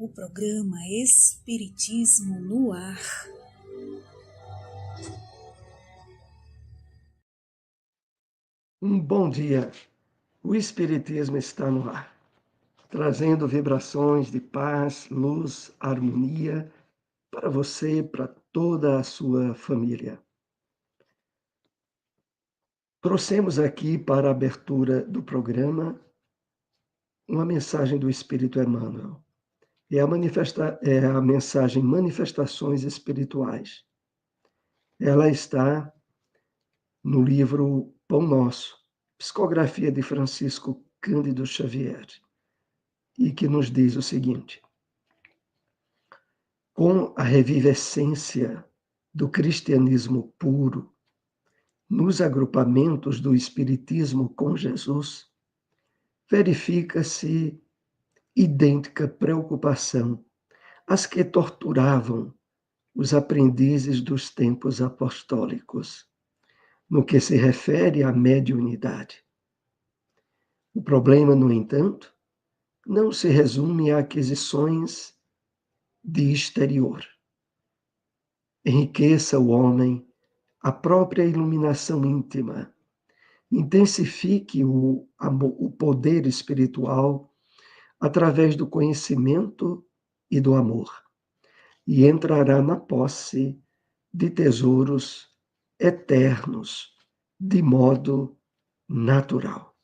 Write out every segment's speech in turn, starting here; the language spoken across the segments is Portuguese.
o programa Espiritismo no Ar. Um bom dia. O Espiritismo está no ar, trazendo vibrações de paz, luz, harmonia para você e para toda a sua família. Trouxemos aqui para a abertura do programa uma mensagem do Espírito Emmanuel. É a mensagem Manifestações Espirituais. Ela está no livro Pão Nosso, psicografia de Francisco Cândido Xavier, e que nos diz o seguinte: com a revivescência do cristianismo puro, nos agrupamentos do Espiritismo com Jesus, verifica-se idêntica preocupação às que torturavam os aprendizes dos tempos apostólicos, no que se refere à mediunidade. O problema, no entanto, não se resume a aquisições de exterior. Enriqueça o homem a própria iluminação íntima, intensifique o poder espiritual através do conhecimento e do amor, e entrará na posse de tesouros eternos, de modo natural.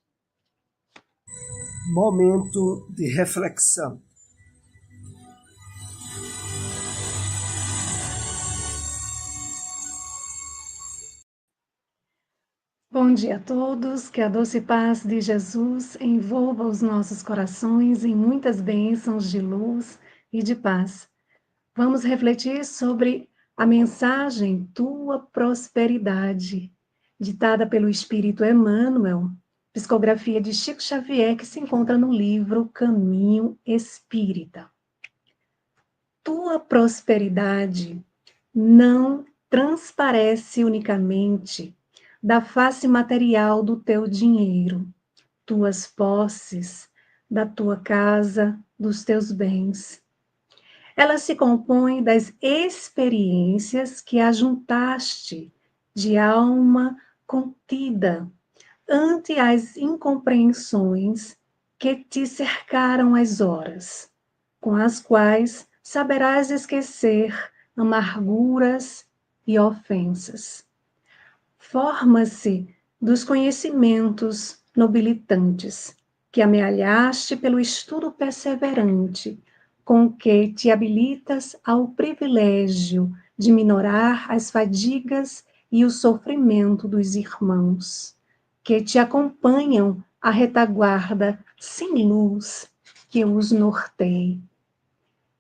Momento de reflexão. Bom dia a todos, que a doce paz de Jesus envolva os nossos corações em muitas bênçãos de luz e de paz. Vamos refletir sobre a mensagem Tua Prosperidade, ditada pelo Espírito Emmanuel, psicografia de Chico Xavier, que se encontra no livro Caminho Espírita. Tua prosperidade não transparece unicamente da face material do teu dinheiro, tuas posses, da tua casa, dos teus bens. Ela se compõe das experiências que ajuntaste de alma contida ante as incompreensões que te cercaram as horas, com as quais saberás esquecer amarguras e ofensas. Forma-se dos conhecimentos nobilitantes que amealhaste pelo estudo perseverante, com que te habilitas ao privilégio de minorar as fadigas e o sofrimento dos irmãos, que te acompanham à retaguarda sem luz que os norteie.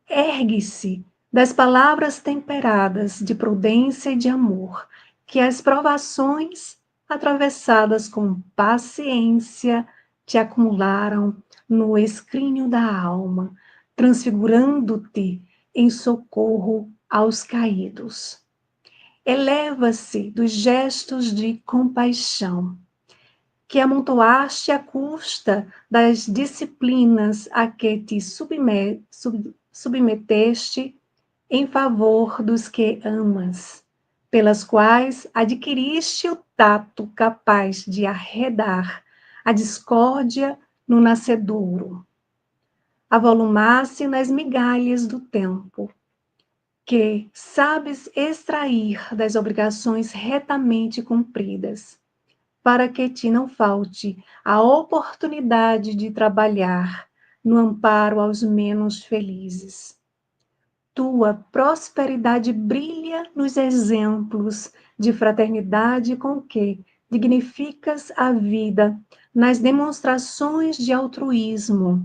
Ergue-se das palavras temperadas de prudência e de amor, que as provações, atravessadas com paciência, te acumularam no escrínio da alma, transfigurando-te em socorro aos caídos. Eleva-se dos gestos de compaixão, que amontoaste à custa das disciplinas a que te submeteste em favor dos que amas, pelas quais adquiriste o tato capaz de arredar a discórdia no nascedouro, avolumar-se nas migalhas do tempo, que sabes extrair das obrigações retamente cumpridas, para que te não falte a oportunidade de trabalhar no amparo aos menos felizes. Tua prosperidade brilha nos exemplos de fraternidade com que dignificas a vida, nas demonstrações de altruísmo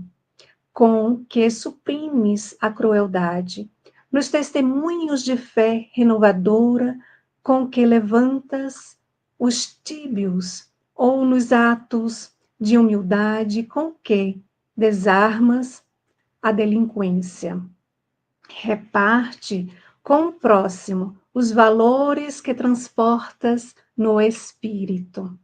com que suprimes a crueldade, nos testemunhos de fé renovadora com que levantas os tíbios, ou nos atos de humildade com que desarmas a delinquência. Reparte com o próximo os valores que transportas no espírito.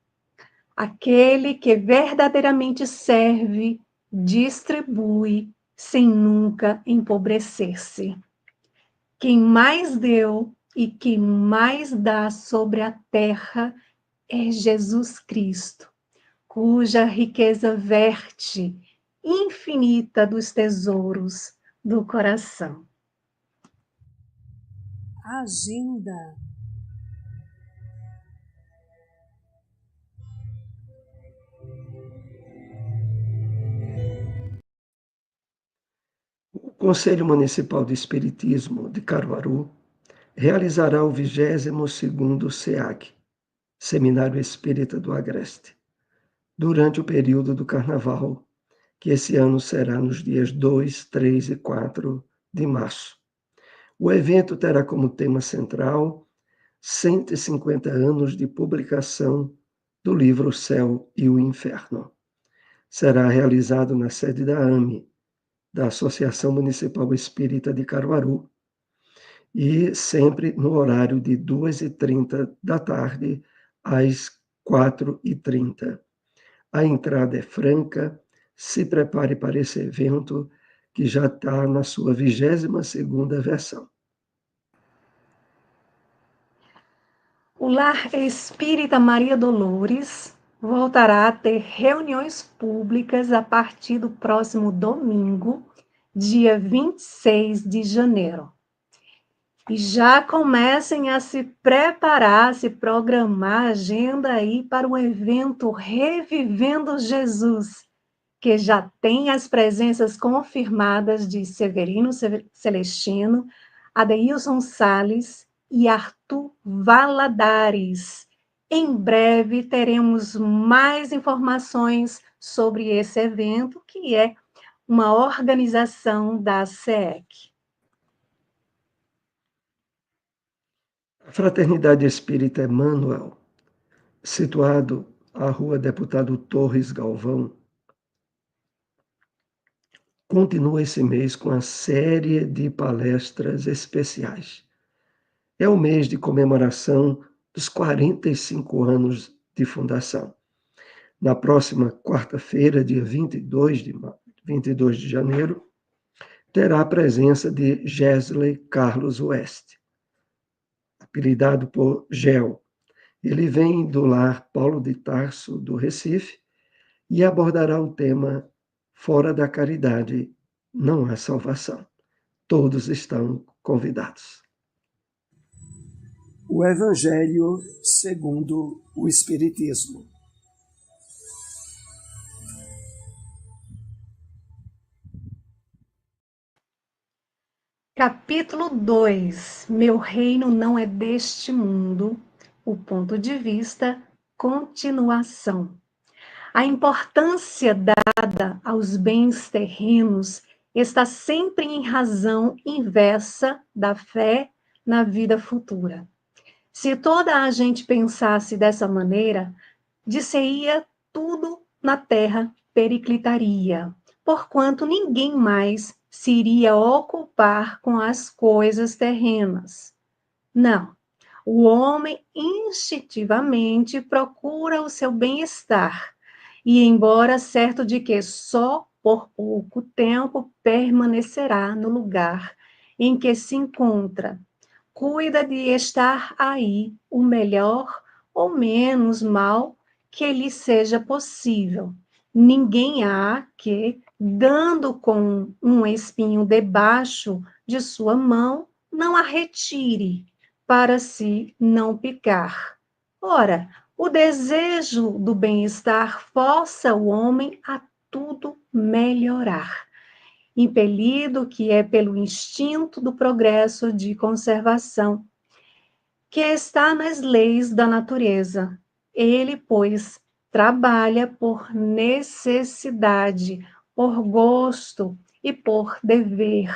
Aquele que verdadeiramente serve, distribui, sem nunca empobrecer-se. Quem mais deu e quem mais dá sobre a terra é Jesus Cristo, cuja riqueza verte infinita dos tesouros do coração. Agenda. O Conselho Municipal de Espiritismo de Caruaru realizará o 22º SEAG, Seminário Espírita do Agreste, durante o período do Carnaval, que esse ano será nos dias 2, 3 e 4 de março. O evento terá como tema central 150 anos de publicação do livro O Céu e o Inferno. Será realizado na sede da AME, da Associação Municipal Espírita de Caruaru, e sempre no horário de 2h30 da tarde às 4h30. A entrada é franca, se prepare para esse evento que já está na sua 22ª versão. O Lar Espírita Maria Dolores voltará a ter reuniões públicas a partir do próximo domingo, dia 26 de janeiro. E já comecem a se preparar, se programar a agenda aí para o evento Revivendo Jesus, que já tem as presenças confirmadas de Severino Celestino, Adeilson Sales e Arthur Valadares. Em breve teremos mais informações sobre esse evento, que é uma organização da SEEC. A Fraternidade Espírita Emmanuel, situado à Rua Deputado Torres Galvão, continua esse mês com a série de palestras especiais. É o mês de comemoração dos 45 anos de fundação. Na próxima quarta-feira, dia 22 de janeiro, terá a presença de Gesley Carlos West, apelidado por Gel. Ele vem do lar Paulo de Tarso, do Recife, e abordará o tema Fora da caridade não há salvação. Todos estão convidados. O Evangelho segundo o Espiritismo. Capítulo 2. Meu reino não é deste mundo. O ponto de vista, continuação. A importância dada aos bens terrenos está sempre em razão inversa da fé na vida futura. Se toda a gente pensasse dessa maneira, dir-se-ia tudo na terra periclitaria, porquanto ninguém mais se iria ocupar com as coisas terrenas. Não, o homem instintivamente procura o seu bem-estar, e embora certo de que só por pouco tempo permanecerá no lugar em que se encontra, cuida de estar aí o melhor ou menos mal que lhe seja possível. Ninguém há que, dando com um espinho debaixo de sua mão, não a retire, para se não picar. Ora, o desejo do bem-estar força o homem a tudo melhorar, impelido que é pelo instinto do progresso de conservação, que está nas leis da natureza. Ele, pois, trabalha por necessidade, por gosto e por dever,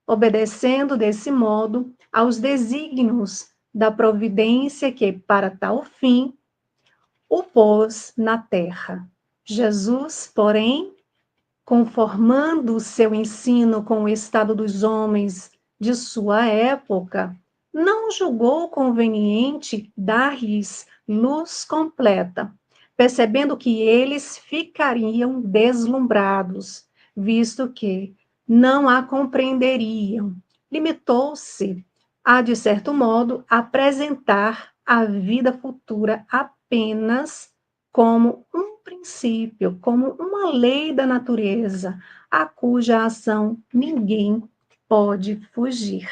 obedecendo desse modo aos desígnios da providência que, para tal fim, o pôs na terra. Jesus, porém, conformando o seu ensino com o estado dos homens de sua época, não julgou conveniente dar-lhes luz completa, percebendo que eles ficariam deslumbrados, visto que não a compreenderiam. Limitou-se a, de certo modo, apresentar a vida futura apenas como um princípio, como uma lei da natureza, a cuja ação ninguém pode fugir.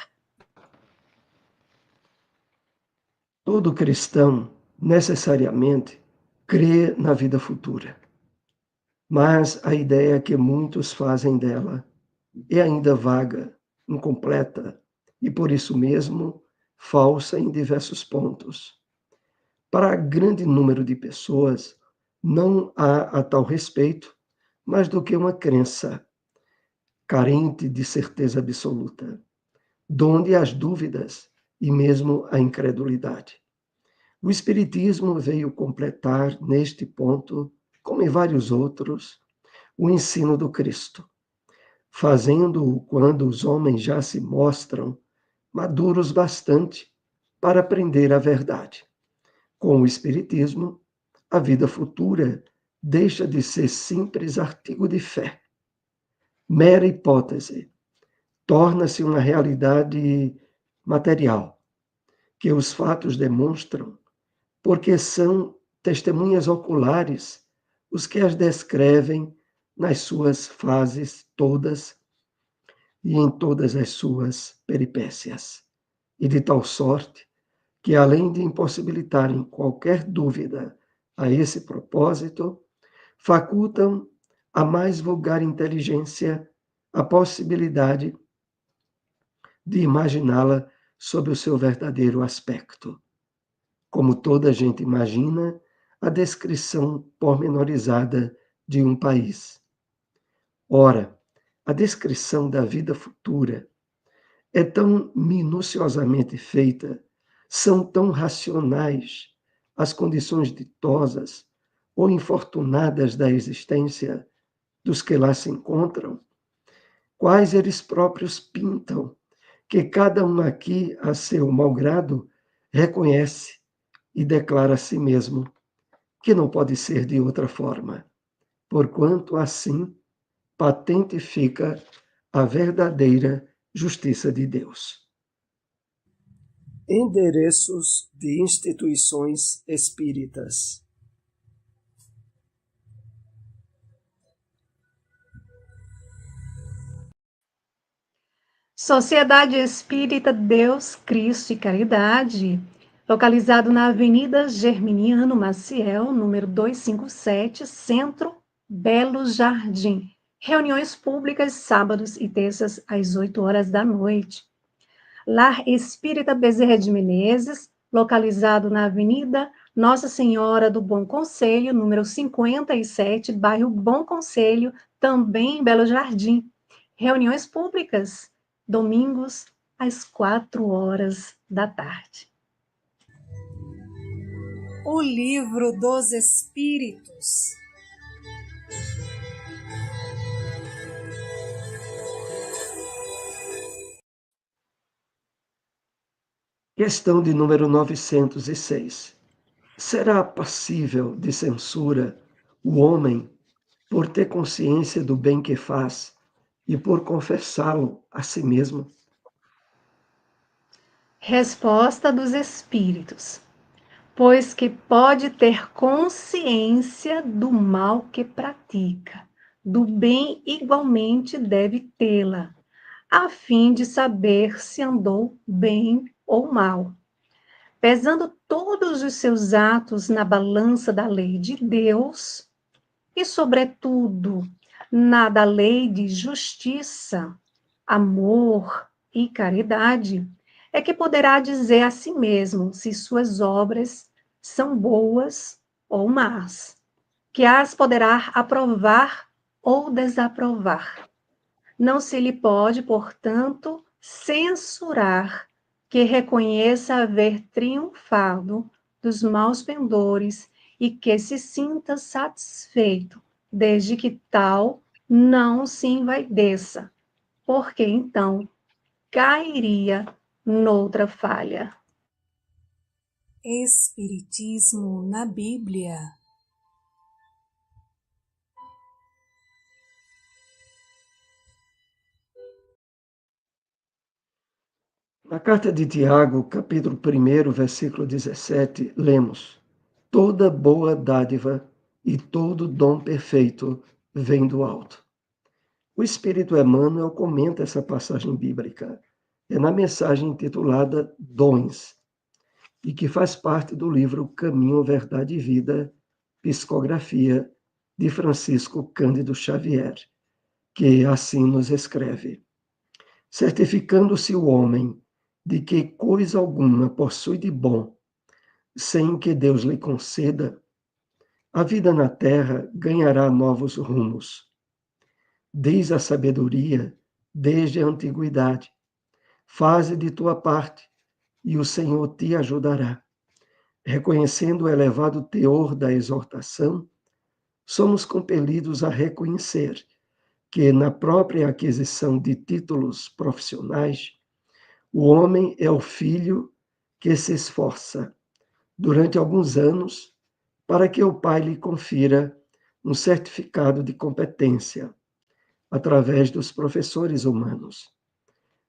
Todo cristão, necessariamente, crê na vida futura. Mas a ideia que muitos fazem dela é ainda vaga, incompleta e, por isso mesmo, falsa em diversos pontos. Para grande número de pessoas, não há a tal respeito mais do que uma crença carente de certeza absoluta, donde as dúvidas e mesmo a incredulidade. O Espiritismo veio completar neste ponto, como em vários outros, o ensino do Cristo, fazendo-o quando os homens já se mostram maduros bastante para aprender a verdade. Com o Espiritismo, a vida futura deixa de ser simples artigo de fé, mera hipótese, torna-se uma realidade material, que os fatos demonstram, porque são testemunhas oculares os que as descrevem nas suas fases todas e em todas as suas peripécias. E de tal sorte que, além de impossibilitarem qualquer dúvida a esse propósito, facultam a mais vulgar inteligência a possibilidade de imaginá-la sob o seu verdadeiro aspecto. Como toda gente imagina, a descrição pormenorizada de um país. Ora, a descrição da vida futura é tão minuciosamente feita, são tão racionais as condições ditosas ou infortunadas da existência dos que lá se encontram, quais eles próprios pintam, que cada um aqui, a seu malgrado, reconhece e declara a si mesmo que não pode ser de outra forma, porquanto assim patente fica a verdadeira justiça de Deus. Endereços de instituições espíritas. Sociedade Espírita Deus, Cristo e Caridade, localizado na Avenida Germiniano Maciel, número 257, Centro, Belo Jardim. Reuniões públicas sábados e terças às 8 horas da noite. Lar Espírita Bezerra de Menezes, localizado na Avenida Nossa Senhora do Bom Conselho, número 57, bairro Bom Conselho, também em Belo Jardim. Reuniões públicas, domingos, às 4 horas da tarde. O Livro dos Espíritos. Questão de número 906. Será passível de censura o homem por ter consciência do bem que faz e por confessá-lo a si mesmo? Resposta dos Espíritos. Pois que pode ter consciência do mal que pratica, do bem igualmente deve tê-la, a fim de saber se andou bem ou mal. Pesando todos os seus atos na balança da lei de Deus, e, sobretudo, na da lei de justiça, amor e caridade, é que poderá dizer a si mesmo se suas obras são boas ou más, que as poderá aprovar ou desaprovar. Não se lhe pode, portanto, censurar que reconheça haver triunfado dos maus pendores e que se sinta satisfeito, desde que tal não se envaideça, porque então cairia noutra falha. Espiritismo na Bíblia. Na carta de Tiago, capítulo 1, versículo 17, lemos: Toda boa dádiva e todo dom perfeito vem do alto. O Espírito Emmanuel comenta essa passagem bíblica. É na mensagem intitulada Dons, e que faz parte do livro Caminho, Verdade e Vida, Psicografia, de Francisco Cândido Xavier, que assim nos escreve: certificando-se o homem de que coisa alguma possui de bom, sem que Deus lhe conceda, a vida na terra ganhará novos rumos. Diz a sabedoria desde a antiguidade: faze de tua parte, e o Senhor te ajudará. Reconhecendo o elevado teor da exortação, somos compelidos a reconhecer que, na própria aquisição de títulos profissionais, o homem é o filho que se esforça, durante alguns anos, para que o pai lhe confira um certificado de competência, através dos professores humanos,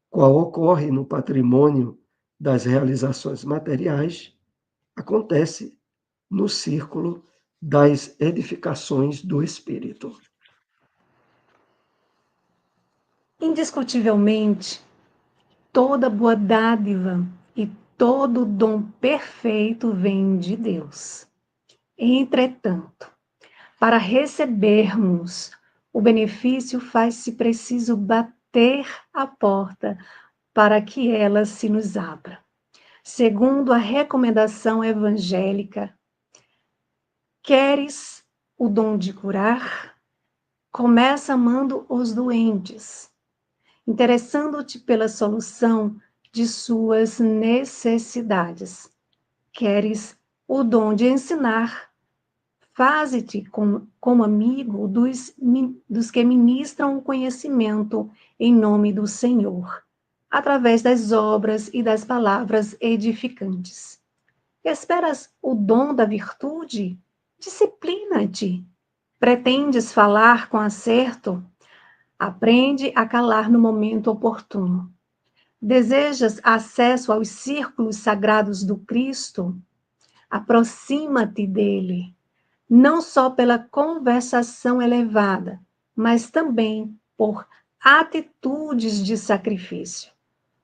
qual ocorre no patrimônio das realizações materiais, acontece no círculo das edificações do espírito. Indiscutivelmente, toda boa dádiva e todo dom perfeito vem de Deus. Entretanto, para recebermos o benefício, faz-se preciso bater a porta para que ela se nos abra. Segundo a recomendação evangélica, queres o dom de curar? Começa amando os doentes, interessando-te pela solução de suas necessidades. Queres o dom de ensinar? Faze-te como amigo dos que ministram o conhecimento em nome do Senhor, através das obras e das palavras edificantes. Esperas o dom da virtude? Disciplina-te. Pretendes falar com acerto? Aprende a calar no momento oportuno. Desejas acesso aos círculos sagrados do Cristo? Aproxima-te dele, não só pela conversação elevada, mas também por atitudes de sacrifício,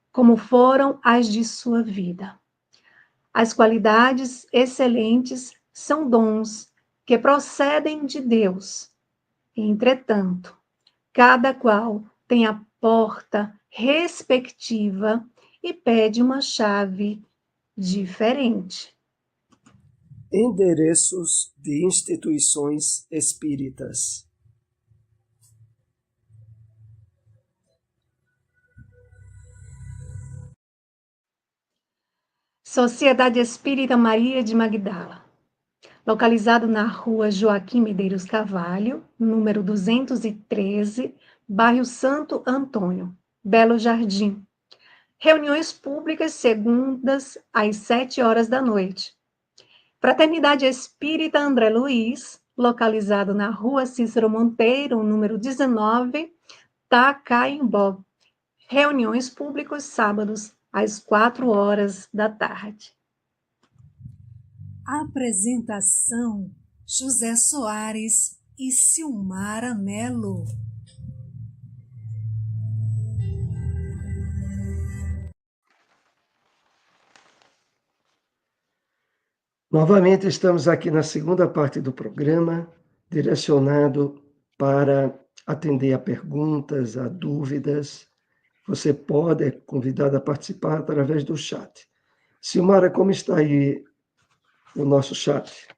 como foram as de sua vida. As qualidades excelentes são dons que procedem de Deus. Entretanto, cada qual tem a porta respectiva e pede uma chave diferente. Endereços de instituições espíritas. Sociedade Espírita Maria de Magdala, localizado na rua Joaquim Medeiros Carvalho, número 213, bairro Santo Antônio, Belo Jardim. Reuniões públicas segundas às 7 horas da noite. Fraternidade Espírita André Luiz, localizado na rua Cícero Monteiro, número 19, Tacaimbó. Reuniões públicas sábados às 4 horas da tarde. Apresentação: José Soares e Silmara Melo. Novamente estamos aqui na segunda parte do programa, direcionado para atender a perguntas, a dúvidas. Você pode, é convidado a participar através do chat. Silmara, como está aí o nosso chat?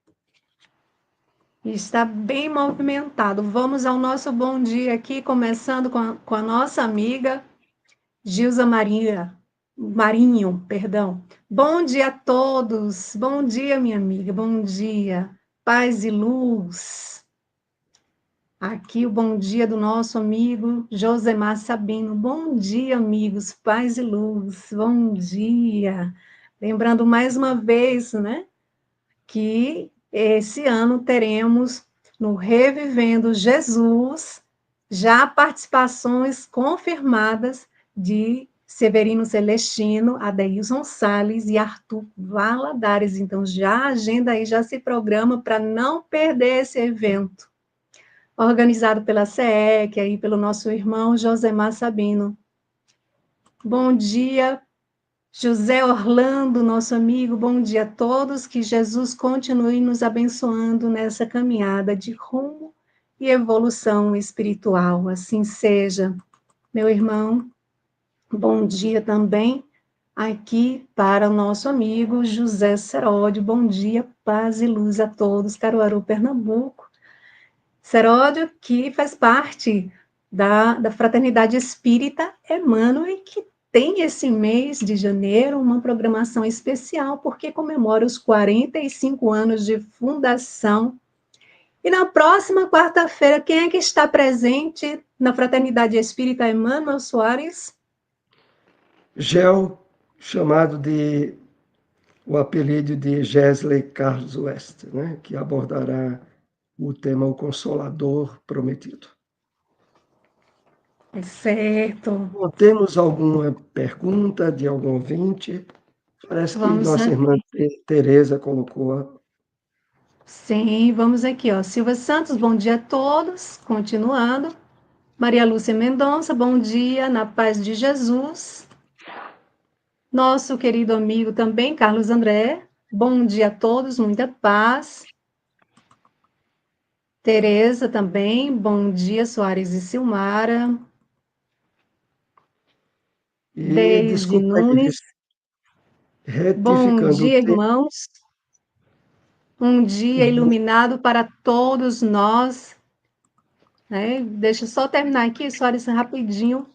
Está bem movimentado. Vamos ao nosso bom dia aqui, começando com a nossa amiga Gilza Marinho, perdão. Bom dia a todos. Bom dia, minha amiga. Bom dia. Paz e luz. Aqui o bom dia do nosso amigo Josemar Sabino. Bom dia, amigos. Paz e luz. Bom dia. Lembrando mais uma vez, né, que esse ano teremos no Revivendo Jesus já participações confirmadas de Severino Celestino, Adeilson Salles e Arthur Valadares. Então, já agenda aí, já se programa para não perder esse evento. Organizado pela SEEC, aí pelo nosso irmão Josemar Sabino. Bom dia, José Orlando, nosso amigo, bom dia a todos, que Jesus continue nos abençoando nessa caminhada de rumo e evolução espiritual, assim seja. Meu irmão, bom dia também aqui para o nosso amigo José Seródio, bom dia, paz e luz a todos, Caruaru, Pernambuco. Seródio, que faz parte da Fraternidade Espírita Emmanuel e que tem esse mês de janeiro uma programação especial, porque comemora os 45 anos de fundação. E na próxima quarta-feira, quem é que está presente na Fraternidade Espírita Emmanuel Soares? Gel, chamado de o apelido de Gesley Carlos West, né, que abordará o tema O Consolador Prometido. Certo. Bom, temos alguma pergunta de algum ouvinte? Parece que Vamos nossa irmã Tereza colocou. Sim, vamos aqui, ó. Silva Santos, bom dia a todos. Continuando. Maria Lúcia Mendonça, bom dia, na paz de Jesus. Nosso querido amigo também, Carlos André, bom dia a todos, muita paz. Tereza também, bom dia, Soares e Silmara. E Deise desculpa aí, Nunes, bom retificando o dia, tempo. irmãos. Um dia iluminado para todos nós. Deixa eu só terminar aqui, Soares, rapidinho.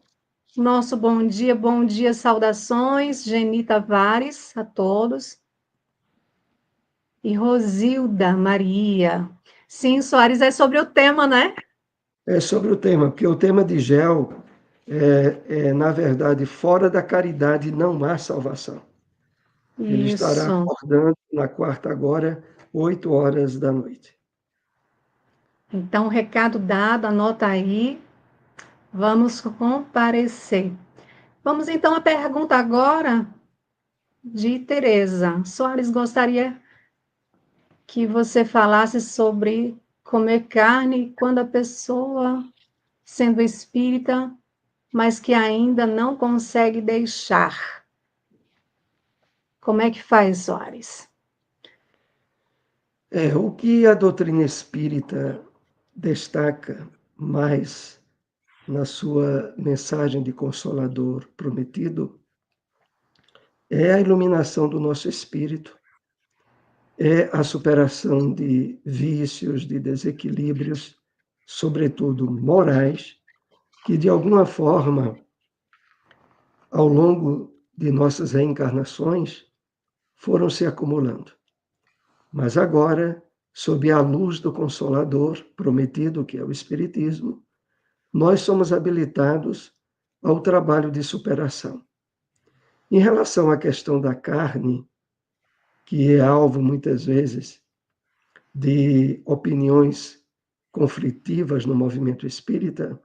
Nosso bom dia, saudações, Geni Tavares, a todos. E Rosilda Maria. Sim, Soares, é sobre o tema, né? É sobre o tema, porque o tema de Gel na verdade, fora da caridade não há salvação. Ele estará Isso. acordando na quarta agora, 8 horas da noite. Então, recado dado, anota aí. Vamos comparecer. Vamos então à pergunta agora de Tereza. Soares, gostaria que você falasse sobre comer carne quando a pessoa, sendo espírita, mas que ainda não consegue deixar. Como é que faz, Soares? O que a doutrina espírita destaca mais na sua mensagem de Consolador Prometido é a iluminação do nosso espírito, é a superação de vícios, de desequilíbrios, sobretudo morais, que de alguma forma, ao longo de nossas reencarnações, foram se acumulando. Mas agora, sob a luz do Consolador Prometido, que é o Espiritismo, nós somos habilitados ao trabalho de superação. Em relação à questão da carne, que é alvo muitas vezes de opiniões conflitivas no movimento espírita,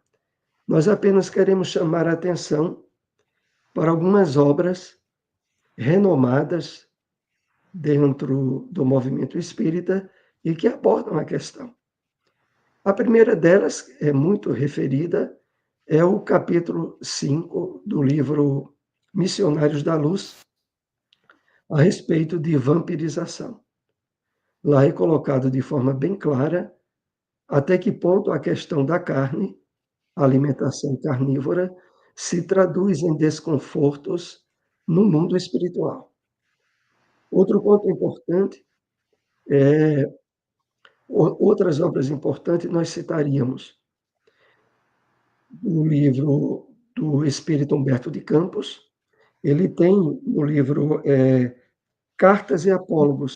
nós apenas queremos chamar a atenção para algumas obras renomadas dentro do movimento espírita e que abordam a questão. A primeira delas é muito referida, é o capítulo 5 do livro Missionários da Luz, a respeito de vampirização. Lá é colocado de forma bem clara até que ponto a questão da carne, a alimentação carnívora, se traduz em desconfortos no mundo espiritual. Outro ponto importante outras obras importantes nós citaríamos o livro do Espírito Humberto de Campos. Ele tem no livro Cartas e Apólogos,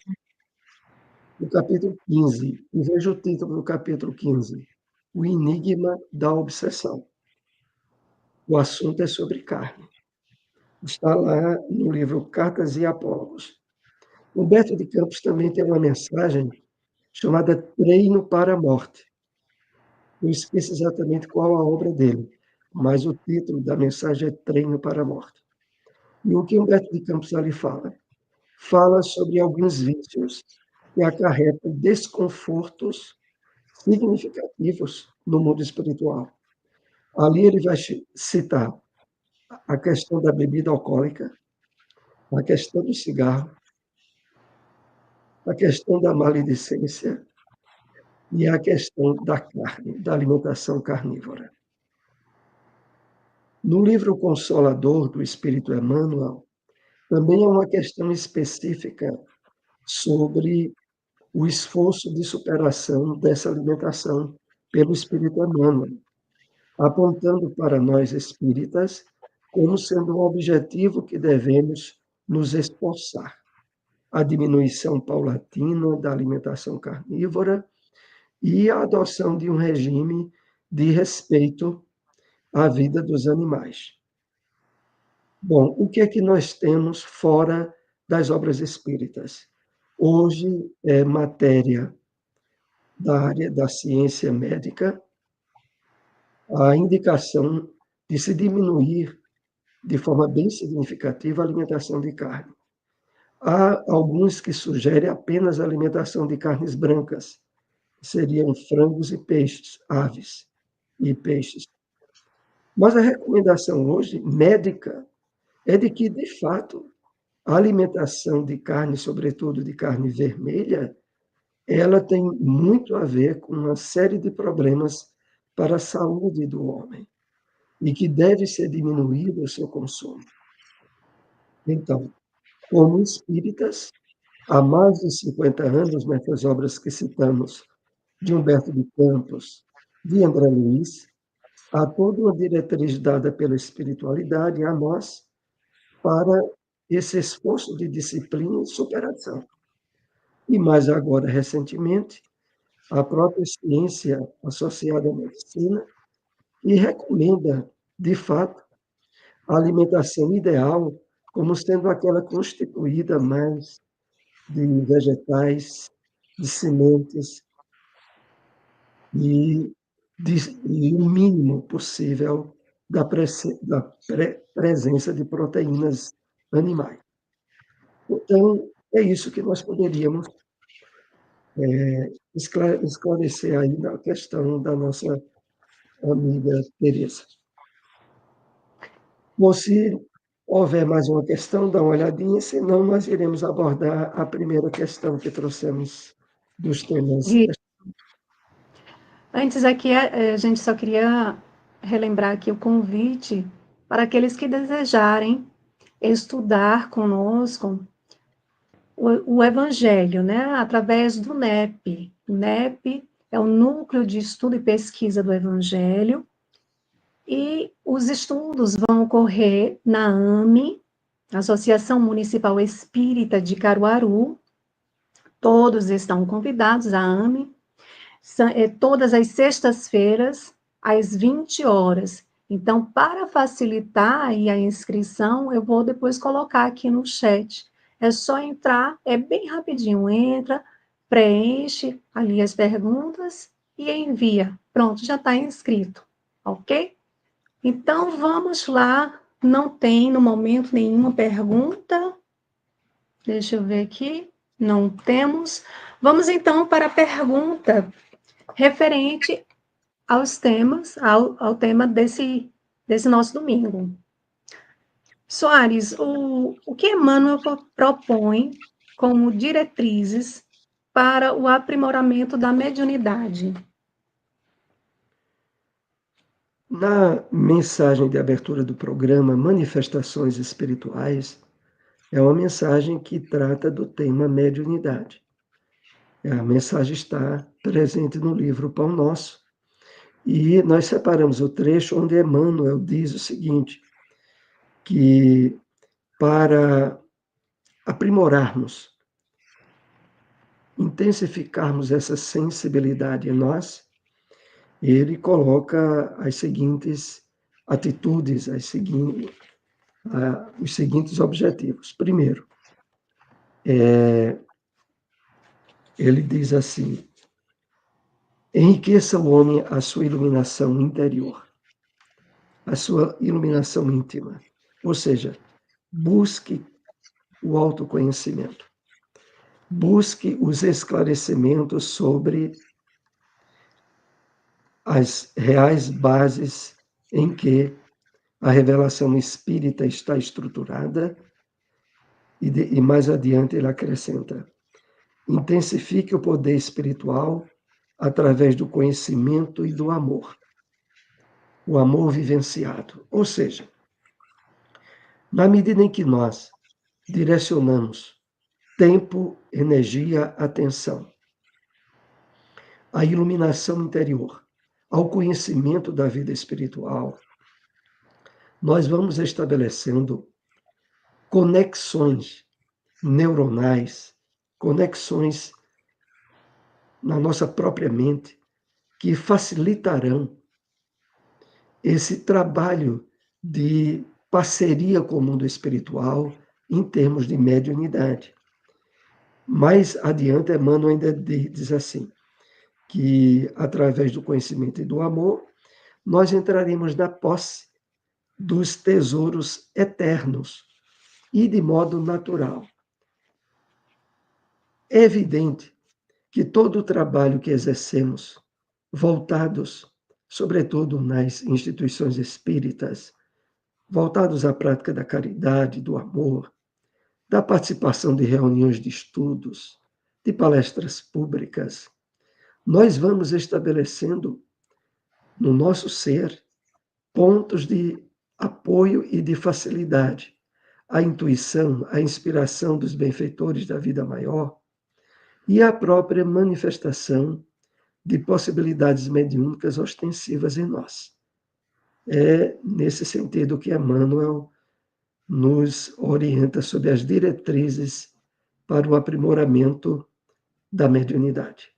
no capítulo 15, e veja o título do capítulo 15, O Enigma da Obsessão. O assunto é sobre carne. Está lá no livro Cartas e Apólogos. Humberto de Campos também tem uma mensagem chamada Treino para a Morte. Eu esqueço exatamente qual a obra dele, mas o título da mensagem é Treino para a Morte. E o que Humberto de Campos ali fala? Fala sobre alguns vícios que acarretam desconfortos significativos no mundo espiritual. Ali ele vai citar a questão da bebida alcoólica, a questão do cigarro, a questão da maledicência e a questão da carne, da alimentação carnívora. No livro Consolador do Espírito Emmanuel, também há uma questão específica sobre o esforço de superação dessa alimentação pelo Espírito Emmanuel, apontando para nós espíritas como sendo um objetivo que devemos nos esforçar. A diminuição paulatina da alimentação carnívora e a adoção de um regime de respeito à vida dos animais. Bom, o que é que nós temos fora das obras espíritas? Hoje é matéria da área da ciência médica a indicação de se diminuir de forma bem significativa a alimentação de carne. Há alguns que sugerem apenas a alimentação de carnes brancas, que seriam frangos e peixes, aves e peixes. Mas a recomendação hoje, médica, é de que, de fato, a alimentação de carne, sobretudo de carne vermelha, ela tem muito a ver com uma série de problemas para a saúde do homem e que deve ser diminuído o seu consumo. Então, como espíritas, há mais de 50 anos, nessas obras que citamos, de Humberto de Campos, de André Luiz, há toda uma diretriz dada pela espiritualidade a nós para esse esforço de disciplina e superação. E mais agora, recentemente, a própria ciência associada à medicina, que recomenda, de fato, a alimentação ideal como sendo aquela constituída mais de vegetais, de sementes e, e o mínimo possível da presença de proteínas animais. Então, é isso que nós poderíamos esclarecer aí na questão da nossa amiga Tereza. Bom, se houver mais uma questão, dá uma olhadinha, senão nós iremos abordar a primeira questão que trouxemos dos temas. Antes aqui, a gente só queria relembrar aqui o convite para aqueles que desejarem estudar conosco o Evangelho, né, através do NEP. O NEP é o Núcleo de Estudo e Pesquisa do Evangelho, e os estudos vão ocorrer na AME, Associação Municipal Espírita de Caruaru. Todos estão convidados à AME, todas as sextas-feiras, às 20 horas. Então, para facilitar aí a inscrição, eu vou depois colocar aqui no chat. É só entrar, é bem rapidinho, entra, preenche ali as perguntas e envia. Pronto, já está inscrito, ok? Então, vamos lá. Não tem, no momento, nenhuma pergunta. Deixa eu ver aqui. Não temos. Vamos, então, para a pergunta referente aos temas, ao tema desse nosso domingo. Soares, o que Emmanuel propõe como diretrizes para o aprimoramento da mediunidade? Na mensagem de abertura do programa Manifestações Espirituais, é uma mensagem que trata do tema mediunidade. A mensagem está presente no livro Pão Nosso, e nós separamos o trecho onde Emmanuel diz o seguinte, que para aprimorarmos, intensificarmos essa sensibilidade em nós, ele coloca as seguintes atitudes, os seguintes objetivos. Primeiro, ele diz assim, enriqueça o homem a sua iluminação interior, a sua iluminação íntima. Ou seja, busque o autoconhecimento. Busque os esclarecimentos sobre as reais bases em que a revelação espírita está estruturada, e mais adiante ele acrescenta: intensifique o poder espiritual através do conhecimento e do amor. O amor vivenciado. Ou seja, na medida em que nós direcionamos tempo, energia, atenção à iluminação interior, ao conhecimento da vida espiritual, nós vamos estabelecendo conexões neuronais, conexões na nossa própria mente, que facilitarão esse trabalho de parceria com o mundo espiritual em termos de mediunidade. Mais adiante, Emmanuel ainda diz assim, que através do conhecimento e do amor, nós entraremos na posse dos tesouros eternos e de modo natural. É evidente que todo o trabalho que exercemos, voltados, sobretudo nas instituições espíritas, voltados à prática da caridade, do amor, da participação de reuniões de estudos, de palestras públicas, nós vamos estabelecendo no nosso ser pontos de apoio e de facilidade. A intuição, a inspiração dos benfeitores da vida maior e a própria manifestação de possibilidades mediúnicas ostensivas em nós. É nesse sentido que Emmanuel nos orienta sobre as diretrizes para o aprimoramento da mediunidade.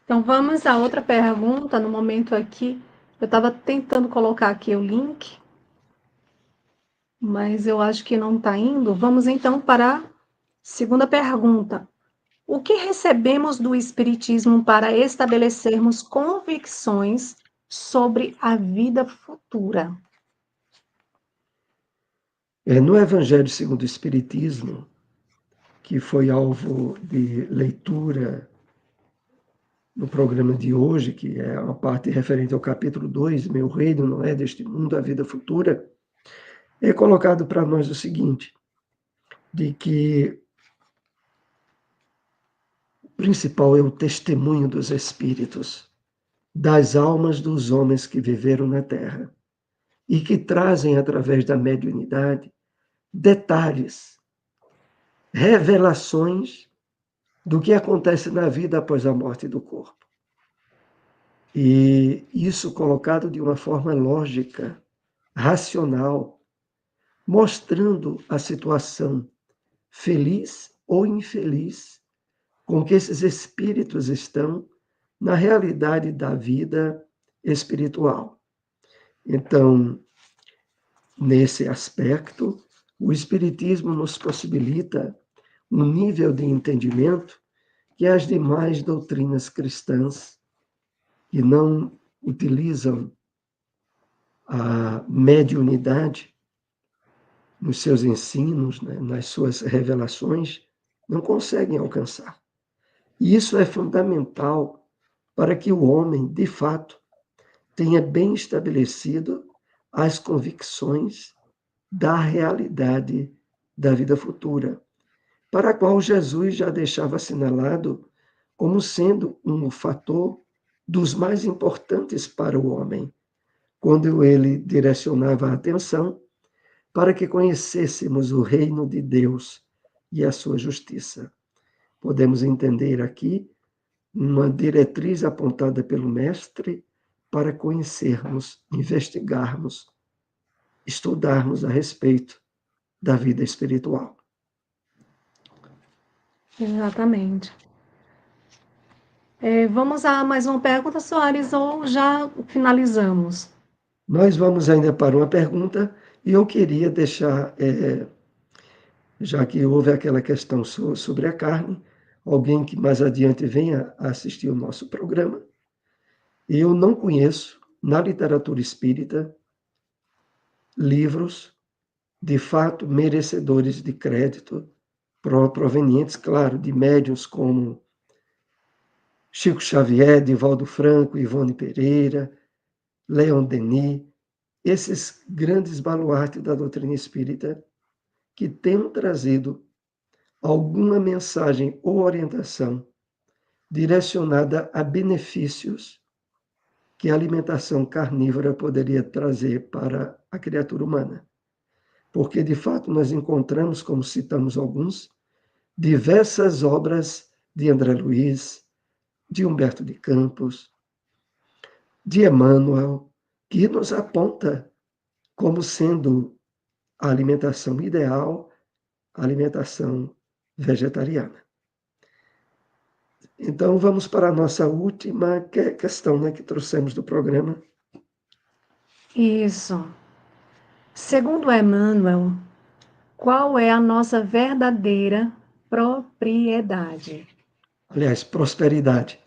Então vamos a outra pergunta. No momento aqui, eu estava tentando colocar aqui o link, mas eu acho que não está indo. Vamos então para a segunda pergunta. O que recebemos do Espiritismo para estabelecermos convicções sobre a vida futura? No Evangelho segundo o Espiritismo, que foi alvo de leitura no programa de hoje, que é uma parte referente ao capítulo 2, Meu reino não é deste mundo, a vida futura, é colocado para nós o seguinte, de que o principal é o testemunho dos espíritos, das almas dos homens que viveram na Terra, e que trazem, através da mediunidade, detalhes, revelações do que acontece na vida após a morte do corpo. E isso colocado de uma forma lógica, racional, mostrando a situação feliz ou infeliz com que esses espíritos estão na realidade da vida espiritual. Então, nesse aspecto, o Espiritismo nos possibilita um nível de entendimento que as demais doutrinas cristãs, que não utilizam a mediunidade nos seus ensinos, né, nas suas revelações, não conseguem alcançar. E isso é fundamental para que o homem, de fato, tenha bem estabelecido as convicções da realidade da vida futura, para a qual Jesus já deixava assinalado como sendo um fator dos mais importantes para o homem, quando ele direcionava a atenção para que conhecêssemos o reino de Deus e a sua justiça. Podemos entender aqui uma diretriz apontada pelo Mestre para conhecermos, investigarmos, estudarmos a respeito da vida espiritual. Exatamente. Vamos a mais uma pergunta, Soares, ou já finalizamos? Nós vamos ainda para uma pergunta e eu queria deixar, já que houve aquela questão sobre a carne, alguém que mais adiante venha a assistir o nosso programa. Eu não conheço, na literatura espírita, livros, de fato, merecedores de crédito, provenientes, claro, de médiuns como Chico Xavier, Divaldo Franco, Ivone Pereira, Leon Denis, esses grandes baluartes da doutrina espírita que tenham trazido alguma mensagem ou orientação direcionada a benefícios que a alimentação carnívora poderia trazer para a criatura humana. Porque, de fato, nós encontramos, como citamos alguns, diversas obras de André Luiz, de Humberto de Campos, de Emmanuel, que nos aponta como sendo a alimentação ideal, a alimentação vegetariana. Então, vamos para a nossa última questão, né, que trouxemos do programa. Isso. Segundo Emmanuel, qual é a nossa verdadeira propriedade? Aliás, prosperidade.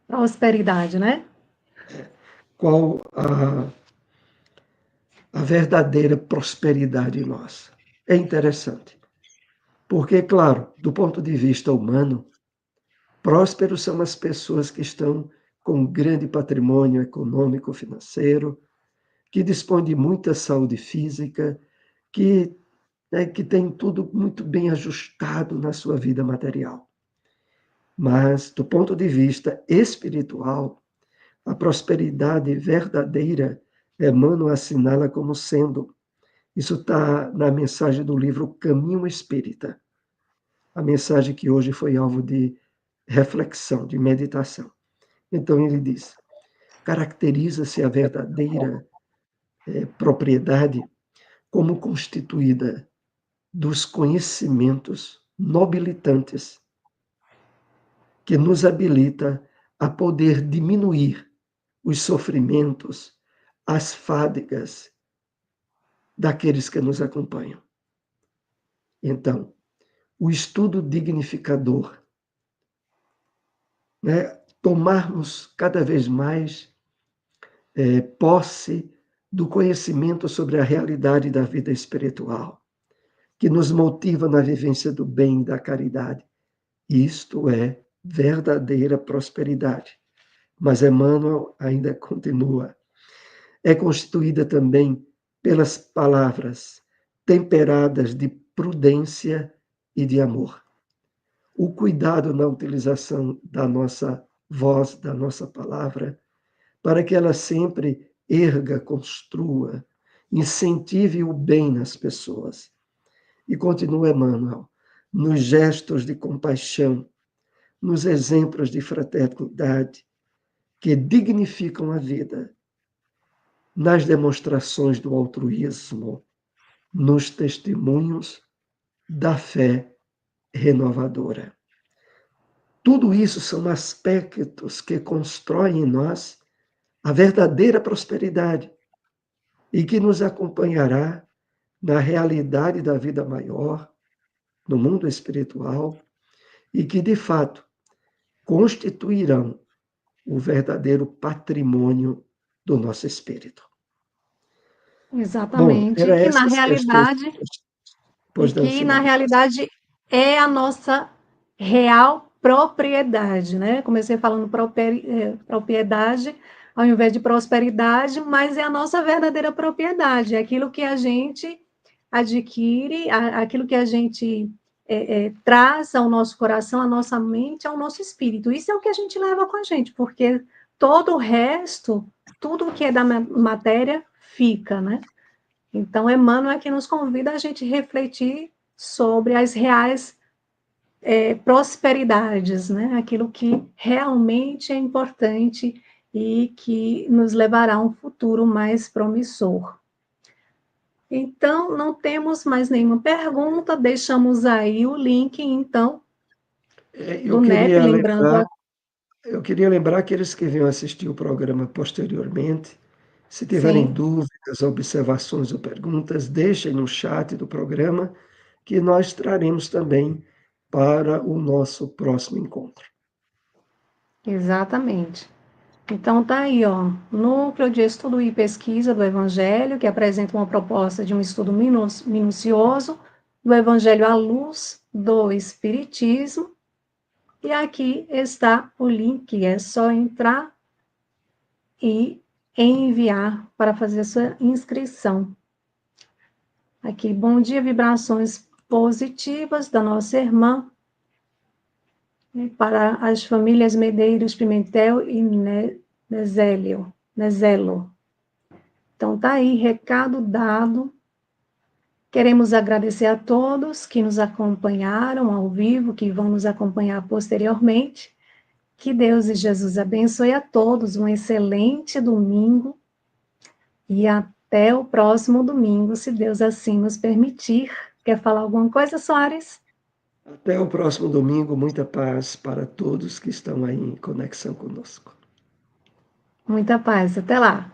Prosperidade, né? Qual a verdadeira prosperidade nossa? É interessante. Porque, claro, do ponto de vista humano, prósperos são as pessoas que estão com grande patrimônio econômico, financeiro, que dispõem de muita saúde física, que tem tudo muito bem ajustado na sua vida material. Mas, do ponto de vista espiritual, a prosperidade verdadeira, Emmanuel assinala como sendo, isso está na mensagem do livro Caminho Espírita, a mensagem que hoje foi alvo de reflexão, de meditação. Então ele diz, caracteriza-se a verdadeira propriedade como constituída dos conhecimentos nobilitantes que nos habilita a poder diminuir os sofrimentos, as fadigas daqueles que nos acompanham. Então, o estudo dignificador, né? Tomarmos cada vez mais posse do conhecimento sobre a realidade da vida espiritual, que nos motiva na vivência do bem e da caridade. Isto é verdadeira prosperidade. Mas Emmanuel ainda continua. É constituída também pelas palavras temperadas de prudência e de amor. O cuidado na utilização da nossa voz, da nossa palavra, para que ela sempre erga, construa, incentive o bem nas pessoas. E continua Emmanuel, nos gestos de compaixão, nos exemplos de fraternidade, que dignificam a vida, nas demonstrações do altruísmo, nos testemunhos da fé renovadora. Tudo isso são aspectos que constroem em nós a verdadeira prosperidade e que nos acompanhará na realidade da vida maior, no mundo espiritual, e que, de fato, constituirão o verdadeiro patrimônio do nosso espírito. Bom, Exatamente. era essas questões. E Pois não, que na Simone. realidade é a nossa real propriedade, né? Comecei falando propriedade ao invés de prosperidade, mas é a nossa verdadeira propriedade, é aquilo que a gente adquire, aquilo que a gente traz ao nosso coração, à nossa mente, ao nosso espírito. Isso é o que a gente leva com a gente, porque todo o resto, tudo que é da matéria, fica, né? Então, Emmanuel é que nos convida a gente refletir sobre as reais prosperidades, né? Aquilo que realmente é importante e que nos levará a um futuro mais promissor. Então, não temos mais nenhuma pergunta, deixamos aí o link, então, do NEP, lembrando. Eu queria lembrar aqueles que venham assistir o programa posteriormente, se tiverem Sim, dúvidas, observações ou perguntas, deixem no chat do programa, que nós traremos também para o nosso próximo encontro. exatamente. Então tá aí, ó, Núcleo de Estudo e Pesquisa do Evangelho, que apresenta uma proposta de um estudo minucioso do Evangelho à luz do Espiritismo. E aqui está o link, é só entrar e enviar para fazer sua inscrição. Aqui, bom dia, vibrações positivas da nossa irmã, para as famílias Medeiros, Pimentel e Nezelo. Então, tá aí, recado dado. Queremos agradecer a todos que nos acompanharam ao vivo, que vão nos acompanhar posteriormente. Que Deus e Jesus abençoe a todos, um excelente domingo e até o próximo domingo, se Deus assim nos permitir. Quer falar alguma coisa, Soares? Até o próximo domingo, muita paz para todos que estão aí em conexão conosco. Muita paz, até lá.